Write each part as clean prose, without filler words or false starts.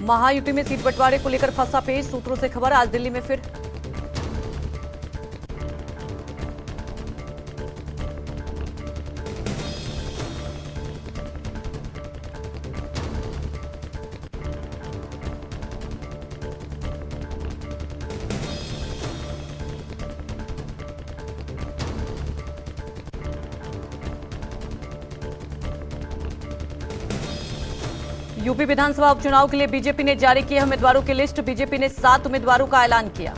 महायुति में सीट बंटवारे को लेकर फंसा पेच, सूत्रों से खबर आज दिल्ली में फिर यूपी विधानसभा उपचुनाव के लिए बीजेपी ने जारी किए उम्मीदवारों की लिस्ट। बीजेपी ने 7 उम्मीदवारों का ऐलान किया।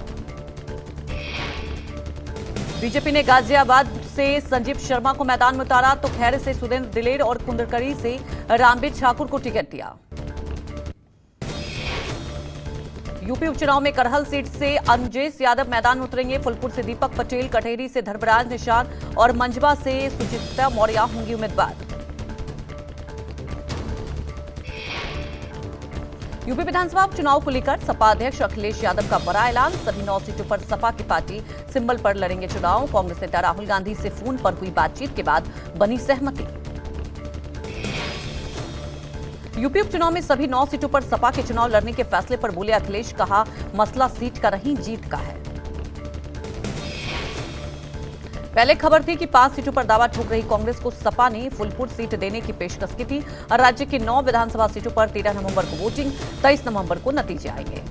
बीजेपी ने गाजियाबाद से संजीव शर्मा को मैदान में उतारा तो खैरे से सुरेंद्र दिलेर और कुंदरकरी से रामबीर ठाकुर को टिकट दिया। यूपी उपचुनाव में करहल सीट से अनुजेश यादव मैदान में उतरेंगे। फुलपुर से दीपक पटेल, कटेहरी से धर्मराज निशान और मंझवा से सुचित्रा मौर्य होंगी उम्मीदवार। यूपी विधानसभा उपचुनाव को लेकर सपा अध्यक्ष अखिलेश यादव का बड़ा ऐलान। सभी 9 सीटों पर सपा की पार्टी सिंबल पर लड़ेंगे चुनाव। कांग्रेस नेता राहुल गांधी से फोन पर हुई बातचीत के बाद बनी सहमति। यूपी उपचुनाव में सभी 9 सीटों पर सपा के चुनाव लड़ने के फैसले पर बोले अखिलेश, कहा मसला सीट का नहीं जीत का है। पहले खबर थी कि 5 सीटों पर दावा ठोक रही कांग्रेस को सपा ने फुलपुर सीट देने की पेशकश की थी। राज्य की 9 विधानसभा सीटों पर 13 नवंबर को वोटिंग, 23 नवंबर को नतीजे आएंगे।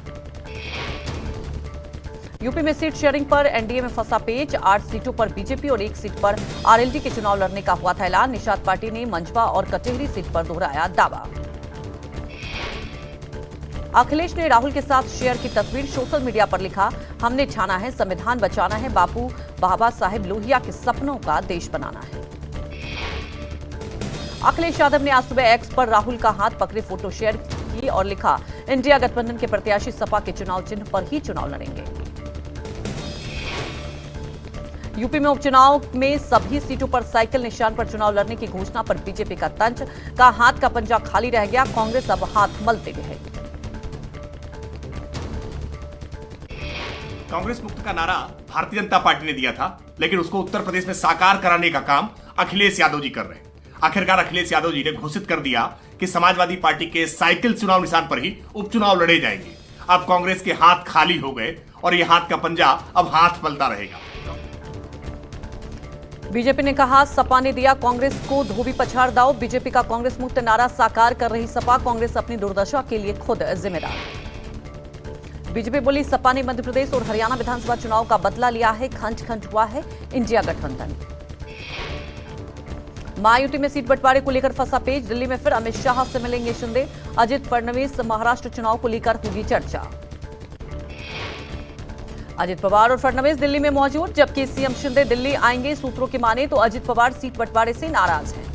यूपी में सीट शेयरिंग पर एनडीए में फंसा पेच। 8 सीटों पर बीजेपी और 1 सीट पर आरएलडी के चुनाव लड़ने का हुआ था ऐलान। निषाद पार्टी ने मंझवा और कटेहरी सीट पर दोहराया दावा। अखिलेश ने राहुल के साथ शेयर की तस्वीर सोशल मीडिया पर लिखा, हमने ठाना है संविधान बचाना है, बापू बाबा साहेब लोहिया के सपनों का देश बनाना है। अखिलेश यादव ने आज सुबह एक्स पर राहुल का हाथ पकड़े फोटो शेयर की और लिखा, इंडिया गठबंधन के प्रत्याशी सपा के चुनाव चिन्ह पर ही चुनाव लड़ेंगे। यूपी में उपचुनाव में सभी सीटों पर साइकिल निशान पर चुनाव लड़ने की घोषणा पर बीजेपी का तंज, का हाथ का पंजा खाली रह गया, कांग्रेस अब हाथ मलते रहे। कांग्रेस मुक्त का नारा भारतीय जनता पार्टी ने दिया था, लेकिन उसको उत्तर प्रदेश में साकार कराने का काम अखिलेश यादव जी कर रहे हैं। आखिरकार अखिलेश यादव जी ने घोषित कर दिया कि समाजवादी पार्टी के साइकिल चुनाव निशान पर ही उपचुनाव लड़े जाएंगे। अब कांग्रेस के हाथ खाली हो गए और यह हाथ का पंजा अब हाथ मलता रहेगा। बीजेपी ने कहा, सपा ने दिया कांग्रेस को धोबी पछाड़ दाव। बीजेपी का कांग्रेस मुक्त नारा साकार कर रही सपा, कांग्रेस अपनी दुर्दशा के लिए खुद जिम्मेदार। बीजेपी बोली, सपा ने मध्य प्रदेश और हरियाणा विधानसभा चुनाव का बदला लिया है, खंड खंड हुआ है इंडिया गठबंधन। महायुति में सीट बंटवारे को लेकर फंसा पेच। दिल्ली में फिर अमित शाह से मिलेंगे शिंदे। अजित फडणवीस महाराष्ट्र चुनाव को लेकर होगी चर्चा। अजित पवार और फडणवीस दिल्ली में मौजूद, जबकि सीएम शिंदे दिल्ली आएंगे। सूत्रों की माने तो अजित पवार सीट बंटवारे से नाराज हैं।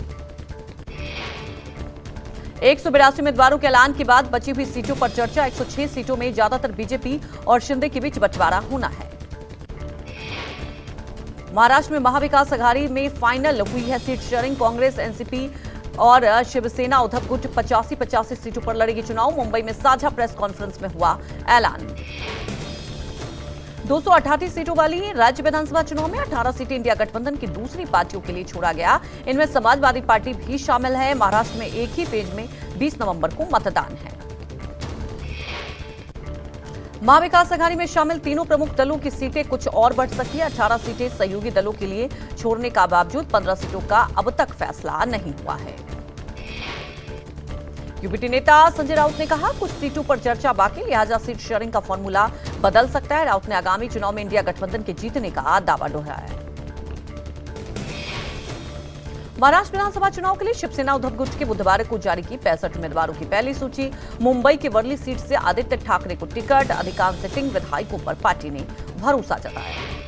182 उम्मीदवारों के ऐलान के बाद बची हुई सीटों पर चर्चा। 106 सीटों में ज्यादातर बीजेपी और शिंदे के बीच बंटवारा होना है। महाराष्ट्र में महाविकास अघाड़ी में फाइनल हुई है सीट शेयरिंग। कांग्रेस, एनसीपी और शिवसेना उद्धव गुट 85-85 सीटों पर लड़ेगी चुनाव। मुंबई में साझा प्रेस कॉन्फ्रेंस में हुआ ऐलान। 238 सीटों वाली राज्य विधानसभा चुनाव में 18 सीटें इंडिया गठबंधन की दूसरी पार्टियों के लिए छोड़ा गया। इनमें समाजवादी पार्टी भी शामिल है। महाराष्ट्र में एक ही फेज में 20 नवंबर को मतदान है। महाविकास अघाड़ी में शामिल तीनों प्रमुख दलों की सीटें कुछ और बढ़ सकती है। 18 सीटें सहयोगी दलों के लिए छोड़ने का बावजूद 15 सीटों का अब तक फैसला नहीं हुआ है। यूपीटी नेता संजय राउत ने कहा, कुछ सीटों पर चर्चा बाकी, लिहाजा सीट शेयरिंग का फॉर्मूला बदल सकता है। राउत ने आगामी चुनाव में इंडिया गठबंधन के जीतने का दावा दोहराया। महाराष्ट्र विधानसभा चुनाव के लिए शिवसेना उद्धव गुट के बुधवार को जारी की 65 उम्मीदवारों की पहली सूची। मुंबई की वर्ली सीट से आदित्य ठाकरे को टिकट। अधिकांश सिटिंग विधायकों पर पार्टी ने भरोसा जताया।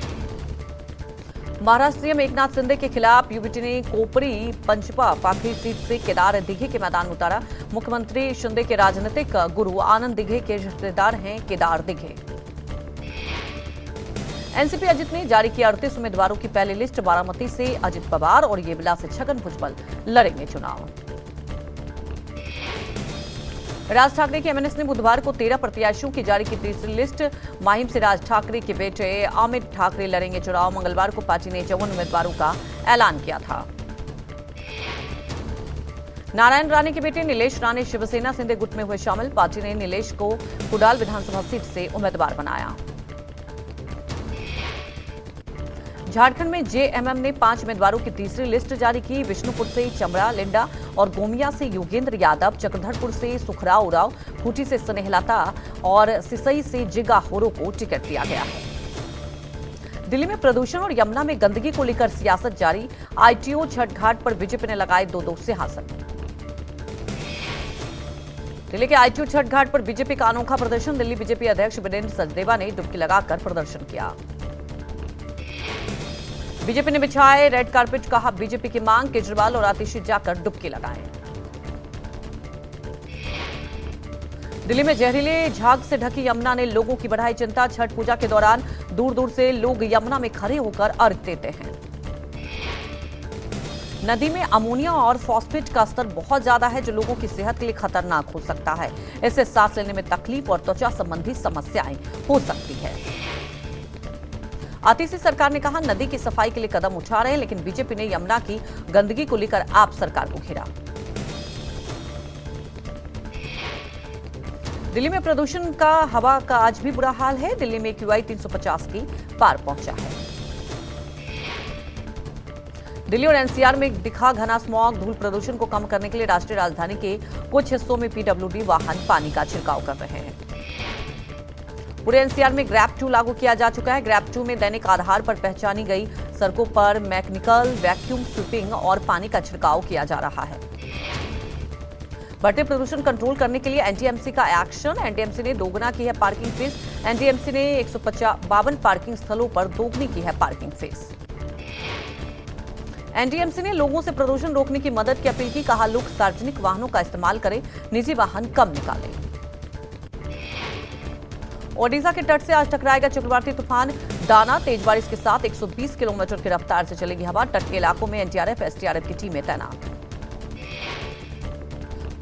महाराष्ट्र सीएम एकनाथ शिंदे के खिलाफ यूपीटी ने कोपरी पंचपा पाखरी सीट से केदार दिघे के मैदान में उतारा। मुख्यमंत्री शिंदे के राजनीतिक गुरु आनंद दिघे के रिश्तेदार हैं केदार दिघे। एनसीपी अजित ने जारी किया 38 उम्मीदवारों की पहली लिस्ट। बारामती से अजित पवार और येवला से छगन भुजबल लड़ेंगे चुनाव। राज ठाकरे के एमएनएस ने बुधवार को 13 प्रत्याशियों की जारी की तीसरी लिस्ट। माहिम से राज ठाकरे के बेटे अमित ठाकरे लड़ेंगे चुनाव। मंगलवार को पार्टी ने 54 उम्मीदवारों का ऐलान किया था। नारायण राणे के बेटे नीलेश राणे शिवसेना सिंधे गुट में हुए शामिल। पार्टी ने नीलेश को कुडाल विधानसभा सीट से उम्मीदवार बनाया। झारखंड में जेएमएम ने 5 उम्मीदवारों की तीसरी लिस्ट जारी की। विष्णुपुर से चमड़ा लिंडा और गोमिया से योगेंद्र यादव, चक्रधरपुर से सुखराव उराव, खूंटी से स्नेहलता और सिसई से जिगा होरो को टिकट दिया गया है। दिल्ली में प्रदूषण और यमुना में गंदगी को लेकर सियासत जारी। आईटीओ छठ घाट पर बीजेपी ने लगाए 2-2 सिंहासन। दिल्ली के आईटीओ छठ घाट पर बीजेपी का अनोखा प्रदर्शन। दिल्ली बीजेपी अध्यक्ष वीरेंद्र सचदेवा ने डुबकी लगाकर प्रदर्शन किया। बीजेपी ने बिछाए रेड कार्पेट, कहा बीजेपी की मांग, केजरीवाल और आतिशी जाकर डुबकी लगाएं। दिल्ली में जहरीले झाग से ढकी यमुना ने लोगों की बढ़ाई चिंता। छठ पूजा के दौरान दूर दूर से लोग यमुना में खड़े होकर अर्घ्य देते हैं। नदी में अमोनिया और फॉस्फेट का स्तर बहुत ज्यादा है, जो लोगों की सेहत के लिए खतरनाक हो सकता है। इससे सांस लेने में तकलीफ और त्वचा संबंधी समस्याएं हो सकती है। आतिशी सरकार ने कहा नदी की सफाई के लिए कदम उठा रहे हैं, लेकिन बीजेपी ने यमुना की गंदगी को लेकर आप सरकार को घेरा। दिल्ली में प्रदूषण का हवा का आज भी बुरा हाल है। दिल्ली में QI 350 की पार पहुंचा है। दिल्ली और एनसीआर में दिखा घना स्मॉग। धूल प्रदूषण को कम करने के लिए राष्ट्रीय राजधानी के कुछ हिस्सों में पीडब्ल्यूडी वाहन पानी का छिड़काव कर रहे हैं। पूरे एनसीआर में ग्रैब 2 लागू किया जा चुका है। ग्रैब 2 में दैनिक आधार पर पहचानी गई सड़कों पर मैकेनिकल वैक्यूम स्वीपिंग और पानी का छिड़काव किया जा रहा है। बढ़ते प्रदूषण कंट्रोल करने के लिए एनटीएमसी का एक्शन। एनटीएमसी ने दोगुना की है पार्किंग फीस। एनटीएमसी ने 152 पार्किंग स्थलों पर दोगुनी की है पार्किंग फीस। एनटीएमसी ने लोगों से प्रदूषण रोकने की मदद की अपील की। कहा लोग सार्वजनिक वाहनों का इस्तेमाल करें, निजी वाहन कम निकालें। ओडिशा के तट से आज टकराएगा चक्रवाती तूफान दाना। तेज बारिश के साथ 120 किलोमीटर की रफ्तार से चलेगी हवा। तट के इलाकों में एनडीआरएफ एसडीआरएफ की टीमें तैनात।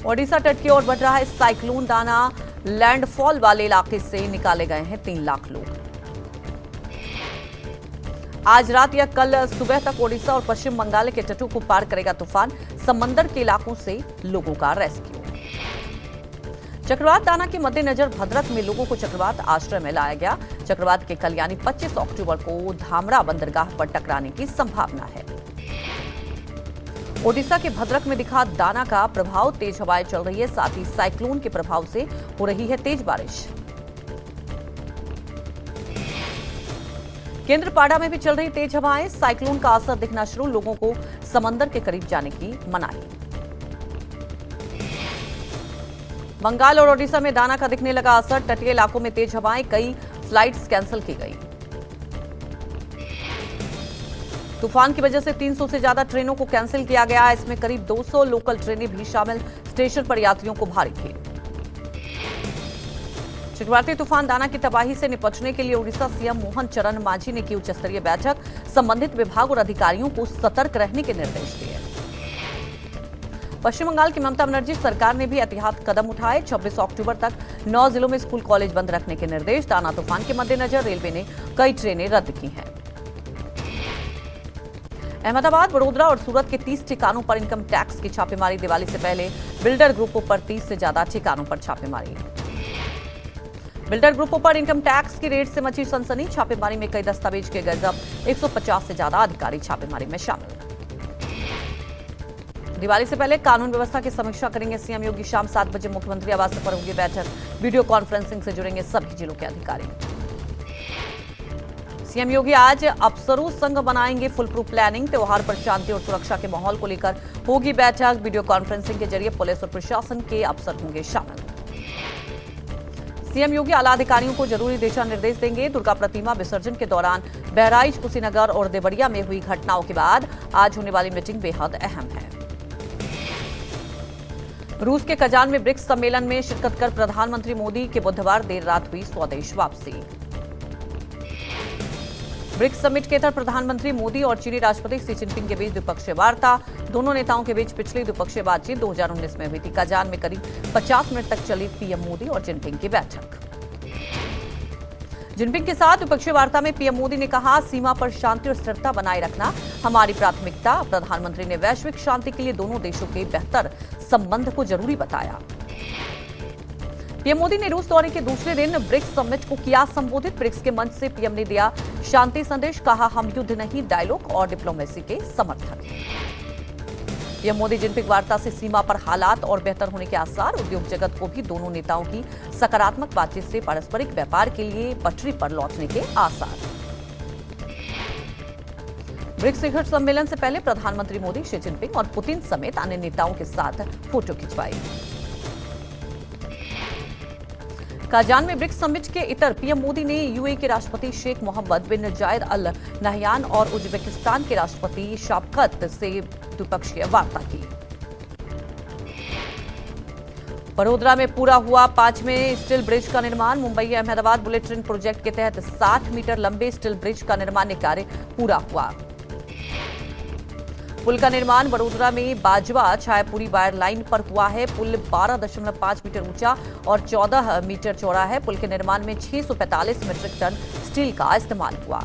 ओडिशा तट की ओर बढ़ रहा है साइक्लोन दाना। लैंडफॉल वाले इलाके से निकाले गए हैं 3 लाख लोग। आज रात या कल सुबह तक ओडिशा और पश्चिम बंगाल के तटों को पार करेगा तूफान। समंदर के इलाकों से लोगों का रेस्क्यू। चक्रवात दाना के मद्देनजर भद्रक में लोगों को चक्रवात आश्रय में लाया गया। चक्रवात के कल यानी 25 अक्टूबर को धामरा बंदरगाह पर टकराने की संभावना है। ओडिशा के भद्रक में दिखा दाना का प्रभाव। तेज हवाएं चल रही है, साथ ही साइक्लोन के प्रभाव से हो रही है तेज बारिश। केंद्रपाड़ा में भी चल रही तेज हवाएं। साइक्लोन का असर दिखना शुरू। लोगों को समंदर के करीब जाने की मनाही। बंगाल और ओडिशा में दाना का दिखने लगा असर। तटीय इलाकों में तेज हवाएं। कई फ्लाइट्स कैंसिल की गई। तूफान की वजह से 300 से ज्यादा ट्रेनों को कैंसिल किया गया। इसमें करीब 200 लोकल ट्रेनें भी शामिल। स्टेशन पर यात्रियों को भारी भीड़। चक्रवाती तूफान दाना की तबाही से निपटने के लिए उड़ीसा सीएम मोहन चरण मांझी ने की उच्च स्तरीय बैठक। संबंधित विभाग और अधिकारियों को सतर्क रहने के निर्देश दिए। पश्चिम बंगाल की ममता बनर्जी सरकार ने भी एहतियात कदम उठाए। 26 अक्टूबर तक 9 जिलों में स्कूल कॉलेज बंद रखने के निर्देश। दाना तूफान के मद्देनजर रेलवे ने कई ट्रेनें रद्द की हैं। अहमदाबाद, वडोदरा और सूरत के 30 ठिकानों पर इनकम टैक्स की छापेमारी। दिवाली से पहले बिल्डर ग्रुपों पर 30 से ज्यादा ठिकानों पर छापेमारी। बिल्डर ग्रुपों पर इनकम टैक्स की रेट से मची सनसनी। छापेमारी में कई दस्तावेज किए गए जब्त। 150 से ज्यादा अधिकारी छापेमारी में शामिल। दिवाली से पहले कानून व्यवस्था की समीक्षा करेंगे सीएम योगी। शाम 7 बजे मुख्यमंत्री आवास पर होगी बैठक। वीडियो कॉन्फ्रेंसिंग से जुड़ेंगे सभी जिलों के अधिकारी। सीएम योगी आज अफसरों संग बनाएंगे फुल प्रूफ प्लानिंग। त्योहार पर शांति और सुरक्षा के माहौल को लेकर होगी बैठक। वीडियो कॉन्फ्रेंसिंग के जरिए पुलिस और प्रशासन के अफसर होंगे शामिल। सीएम योगी आला अधिकारियों को जरूरी दिशा निर्देश देंगे। दुर्गा प्रतिमा विसर्जन के दौरान बहराइच, कुशीनगर और देवरिया में हुई घटनाओं के बाद आज होने वाली मीटिंग बेहद अहम है। रूस के कजान में ब्रिक्स सम्मेलन में शिरकत कर प्रधानमंत्री मोदी के बुधवार देर रात हुई स्वदेश वापसी। ब्रिक्स समिट के तहत प्रधानमंत्री मोदी और चीनी राष्ट्रपति शी जिनपिंग के बीच द्विपक्षीय वार्ता। दोनों नेताओं के बीच पिछली द्विपक्षीय बातचीत 2019 में हुई थी। कजान में करीब 50 मिनट तक चली पीएम मोदी और जिनपिंग की बैठक। जिनपिंग के साथ द्विपक्षीय वार्ता में पीएम मोदी ने कहा, सीमा पर शांति और स्थिरता बनाए रखना हमारी प्राथमिकता। प्रधानमंत्री ने वैश्विक शांति के लिए दोनों देशों के बेहतर संबंध को जरूरी बताया। पीएम मोदी ने रूस दौरे के दूसरे दिन ब्रिक्स समिट को किया संबोधित। ब्रिक्स के मंच से पीएम ने दिया शांति संदेश, कहा हम युद्ध नहीं डायलॉग और डिप्लोमेसी के समर्थक। पीएम मोदी जिनपिंग वार्ता से सीमा पर हालात और बेहतर होने के आसार। उद्योग जगत को भी दोनों नेताओं की सकारात्मक बातचीत से पारस्परिक व्यापार के लिए पटरी पर लौटने के आसार। ब्रिक्स शिखर सम्मेलन से पहले प्रधानमंत्री मोदी शी जिनपिंग और पुतिन समेत अन्य नेताओं के साथ फोटो खिंचवाई। काजान में ब्रिक्स समिट के इतर पीएम मोदी ने यूएई के राष्ट्रपति शेख मोहम्मद बिन जायद अल नहयान और उज्बेकिस्तान के राष्ट्रपति शावकत से द्विपक्षीय वार्ता की। वडोदरा में पूरा हुआ 5वें स्टील ब्रिज का निर्माण। Mumbai Ahmedabad bullet train project के तहत 60 मीटर लंबे स्टील ब्रिज का निर्माण कार्य पूरा हुआ। पुल का निर्माण वडोदरा में बाजवा छायापुरी वायर लाइन पर हुआ है। पुल 12.5 मीटर ऊंचा और 14 मीटर चौड़ा है। पुल के निर्माण में 645 मीट्रिक टन स्टील का इस्तेमाल हुआ।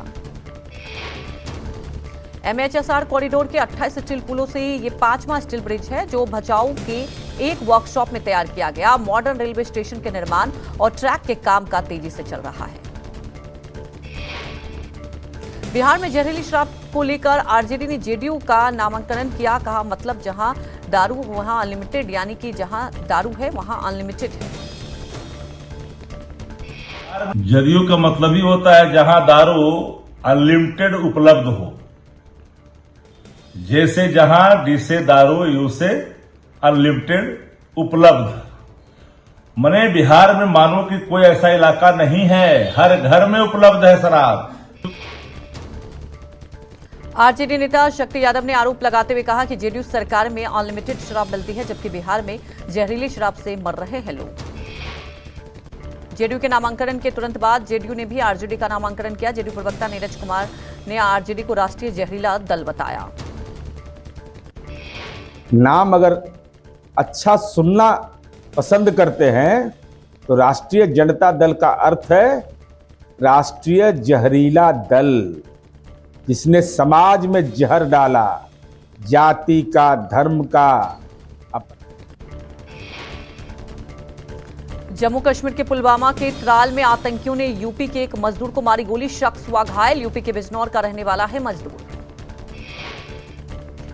एमएचएसआर कॉरिडोर के 28 स्टील पुलों से ये 5वां स्टील ब्रिज है जो भचाऊ के एक वर्कशॉप में तैयार किया गया। मॉडर्न रेलवे स्टेशन के निर्माण और ट्रैक के काम का तेजी से चल रहा है। बिहार में जहरीली शराब को लेकर आरजेडी ने जेडीयू का नामांकन किया। कहा मतलब जहां दारू वहां अनलिमिटेड, यानी कि जहां दारू है वहां अनलिमिटेड है। जेडीयू का मतलब ही होता है जहां दारू अनलिमिटेड उपलब्ध हो। जैसे जहां डी से दारू यू से अनलिमिटेड उपलब्ध। मने बिहार में मानो कि कोई ऐसा इलाका नहीं है, हर घर में उपलब्ध है शराब। आरजेडी नेता शक्ति यादव ने आरोप लगाते हुए कहा कि जेडीयू सरकार में अनलिमिटेड शराब मिलती है जबकि बिहार में जहरीली शराब से मर रहे हैं लोग। जेडीयू के नामांकन के तुरंत बाद जेडीयू ने भी आरजेडी का नामांकन किया। जेडीयू प्रवक्ता नीरज कुमार ने आरजेडी को राष्ट्रीय जहरीला दल बताया। नाम अगर अच्छा सुनना पसंद करते हैं तो राष्ट्रीय जनता दल का अर्थ है राष्ट्रीय जहरीला दल, जिसने समाज में जहर डाला, जाति का, धर्म का। जम्मू कश्मीर के पुलवामा के त्राल में आतंकियों ने यूपी के एक मजदूर को मारी गोली, शख्स हुआ घायल। यूपी के बिजनौर का रहने वाला है मजदूर।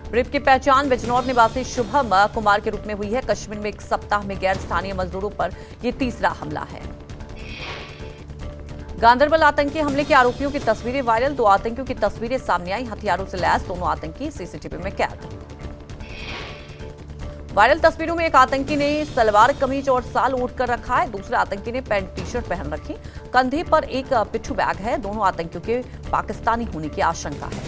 मृत की पहचान बिजनौर निवासी शुभम कुमार के रूप में हुई है। कश्मीर में एक सप्ताह में गैर स्थानीय मजदूरों पर यह तीसरा हमला है। गांदरबल आतंकी हमले के आरोपियों की तस्वीरें वायरल। 2 आतंकियों की तस्वीरें सामने आई। हथियारों से लैस दोनों आतंकी सीसीटीवी में कैद। वायरल तस्वीरों में एक आतंकी ने सलवार कमीज और साल ओढ़ कर रखा है। दूसरे आतंकी ने पैंट टी शर्ट पहन रखी। कंधे पर एक पिट्ठू बैग है। दोनों आतंकियों के पाकिस्तानी होने की आशंका है।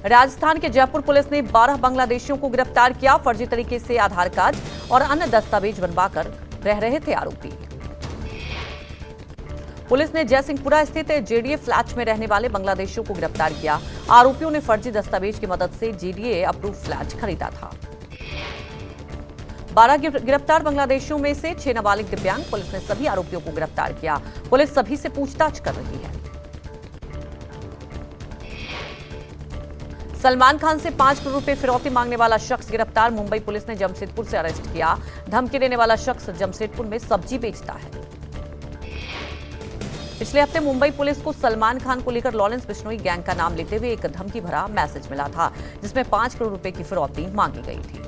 राजस्थान के जयपुर पुलिस ने 12 बांग्लादेशियों को गिरफ्तार किया। फर्जी तरीके से आधार कार्ड और अन्य दस्तावेज बनवाकर रह रहे थे आरोपी। पुलिस ने जयसिंहपुरा स्थित जेडीए फ्लैट में रहने वाले बांग्लादेशियों को गिरफ्तार किया। आरोपियों ने फर्जी दस्तावेज की मदद से जेडीए अप्रूव फ्लैट खरीदा था। 12 गिरफ्तार बांग्लादेशियों में से 6 नाबालिग दिव्यांग। पुलिस ने सभी आरोपियों को गिरफ्तार किया। पुलिस सभी से पूछताछ कर रही है। सलमान खान से 5 करोड़ रुपए फिरौती मांगने वाला शख्स गिरफ्तार। मुंबई पुलिस ने जमशेदपुर से अरेस्ट किया। धमकी देने वाला शख्स जमशेदपुर में सब्जी बेचता है। पिछले हफ्ते मुंबई पुलिस को सलमान खान को लेकर लॉरेंस बिश्नोई गैंग का नाम लेते हुए एक धमकी भरा मैसेज मिला था जिसमें 5 करोड़ रुपए की फिरौती मांगी गई थी।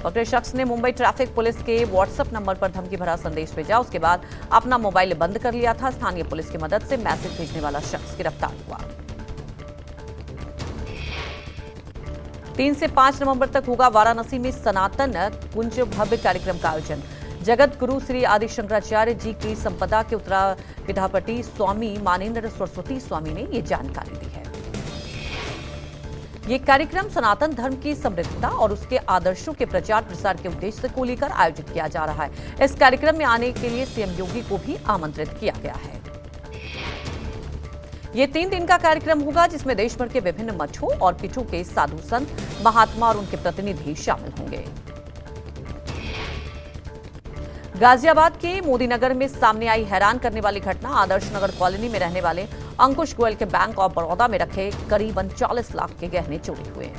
पकड़े शख्स ने मुंबई ट्रैफिक पुलिस के व्हाट्सएप नंबर पर धमकी भरा संदेश भेजा। उसके बाद अपना मोबाइल बंद कर लिया था। स्थानीय पुलिस की मदद से मैसेज भेजने वाला शख्स गिरफ्तार हुआ। 3 से 5 नवंबर तक होगा वाराणसी में सनातन कुंज भव्य कार्यक्रम का आयोजन। जगत गुरु श्री आदि शंकराचार्य जी की संपदा के उत्तराधिकारी स्वामी मानेंद्र सरस्वती स्वामी ने ये जानकारी दी है। ये कार्यक्रम सनातन धर्म की समृद्धता और उसके आदर्शों के प्रचार प्रसार के उद्देश्य को लेकर आयोजित किया जा रहा है। इस कार्यक्रम में आने के लिए सीएम योगी को भी आमंत्रित किया गया है। ये 3 दिन का कार्यक्रम होगा जिसमें देश भर के विभिन्न मठों और पीठों के साधु संत, महात्मा और उनके प्रतिनिधि शामिल होंगे। गाजियाबाद के मोदीनगर में सामने आई हैरान करने वाली घटना। आदर्श नगर कॉलोनी में रहने वाले अंकुश गोयल के बैंक ऑफ बड़ौदा में रखे करीबन 40 लाख के गहने चोरी हुए।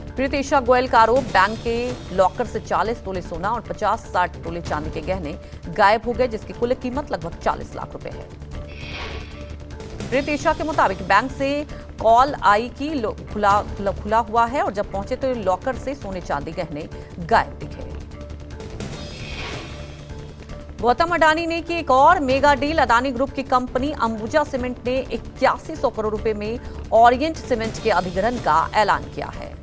प्रीतिशा गोयल का आरोप, बैंक के लॉकर से 40 तोले सोना और 50-60 तोले चांदी के गहने गायब हो गए, जिसकी कुल कीमत लगभग 40 लाख रुपए है। प्रीतिशा के मुताबिक बैंक से कॉल आई कि खुला हुआ है और जब पहुंचे तो लॉकर से सोने चांदी गहने गायब दिखे। गौतम अडानी ने की एक और मेगा डील। अडानी ग्रुप की कंपनी अंबुजा सीमेंट ने 8100 करोड़ रुपए में ओरिएंट सीमेंट के अधिग्रहण का ऐलान किया है।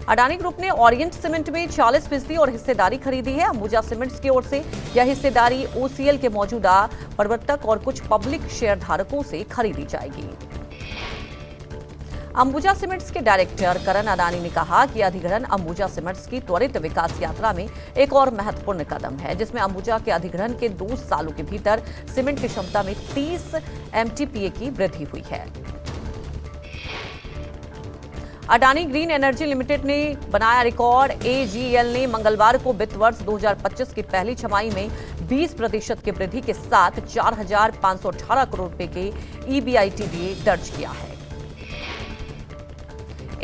अडानी ग्रुप ने ओरिएंट सीमेंट में 40% और हिस्सेदारी खरीदी है। अंबुजा सीमेंट्स की ओर से यह हिस्सेदारी ओसीएल के मौजूदा प्रवर्तक और कुछ पब्लिक शेयर धारकों से खरीदी जाएगी। अंबुजा सीमेंट्स के डायरेक्टर करण अडानी ने कहा कि अधिग्रहण अंबुजा सीमेंट्स की त्वरित विकास यात्रा में एक और महत्वपूर्ण कदम है, जिसमें अंबुजा के अधिग्रहण के 2 सालों के भीतर सीमेंट की क्षमता में 30 MTPA की वृद्धि हुई है। अडानी ग्रीन एनर्जी लिमिटेड ने बनाया रिकॉर्ड। AGL ने मंगलवार को वित्त वर्ष 2025 की पहली छमाही में 20% की वृद्धि के साथ 4518 करोड़ रुपए के EBITDA दर्ज किया है।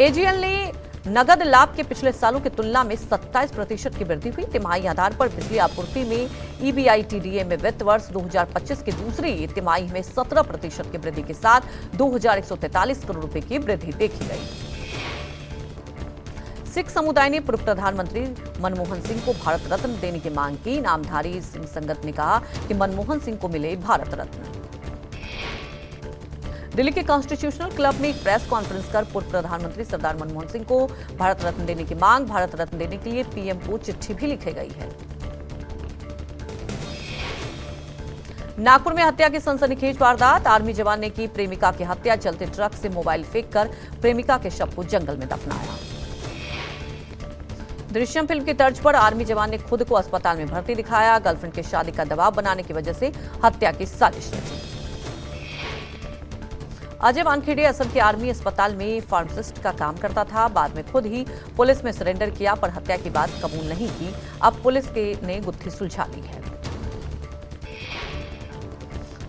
AGL ने नगद लाभ के पिछले सालों की तुलना में 27% की वृद्धि हुई। तिमाही आधार पर बिजली आपूर्ति में EBITDA में वित्त वर्ष 2025 की दूसरी तिमाही में 17% की वृद्धि के साथ 2143 करोड़ रुपए की वृद्धि देखी गई। सिख समुदाय ने पूर्व प्रधानमंत्री मनमोहन सिंह को भारत रत्न देने की मांग की। नामधारी सिंह संगत ने कहा कि मनमोहन सिंह को मिले भारत रत्न। दिल्ली के कॉन्स्टिट्यूशनल क्लब में एक प्रेस कॉन्फ्रेंस कर पूर्व प्रधानमंत्री सरदार मनमोहन सिंह को भारत रत्न देने की मांग, भारत रत्न देने के लिए पीएम को चिट्ठी भी लिखी गई है। नागपुर में हत्या की सनसनीखेज वारदात। आर्मी जवान ने की प्रेमिका की हत्या। चलते ट्रक से मोबाइल फेंककर प्रेमिका के शव को जंगल में दफनाया। दृश्यम फिल्म की तर्ज पर आर्मी जवान ने खुद को अस्पताल में भर्ती दिखाया। गर्लफ्रेंड की शादी का दबाव बनाने की वजह से हत्या की साजिश रची। अजय वानखेड़े असम के आर्मी अस्पताल में फार्मासिस्ट का काम करता था। बाद में खुद ही पुलिस में सरेंडर किया, पर हत्या की बात कबूल नहीं की। अब पुलिस ने गुत्थी सुलझा ली है।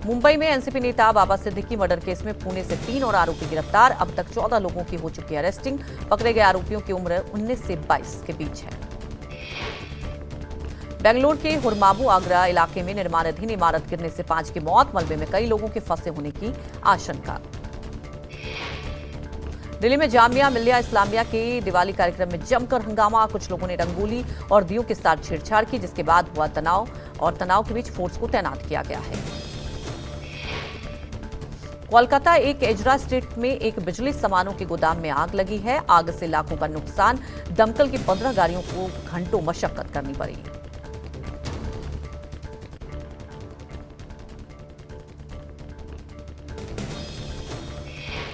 मुंबई में एनसीपी नेता बाबा सिद्दीकी मर्डर केस में पुणे से 3 और आरोपी गिरफ्तार। अब तक 14 लोगों की हो चुकी है अरेस्टिंग। पकड़े गए आरोपियों की उम्र 19 से 22 के बीच है। बेंगलुरु के हुरमाबू आगरा इलाके में निर्माणाधीन इमारत गिरने से 5 की मौत। मलबे में कई लोगों के फंसे होने की आशंका। दिल्ली में जामिया मिल्लिया इस्लामिया के दिवाली कार्यक्रम में जमकर हंगामा। कुछ लोगों ने रंगोली और दियों के साथ छेड़छाड़ की, जिसके बाद हुआ तनाव और तनाव के बीच फोर्स को तैनात किया गया है। कोलकाता एक एजरा स्टेट में एक बिजली सामानों के गोदाम में आग लगी है। आग से लाखों का नुकसान। दमकल की 15 गाड़ियों को घंटों मशक्कत करनी पड़ी।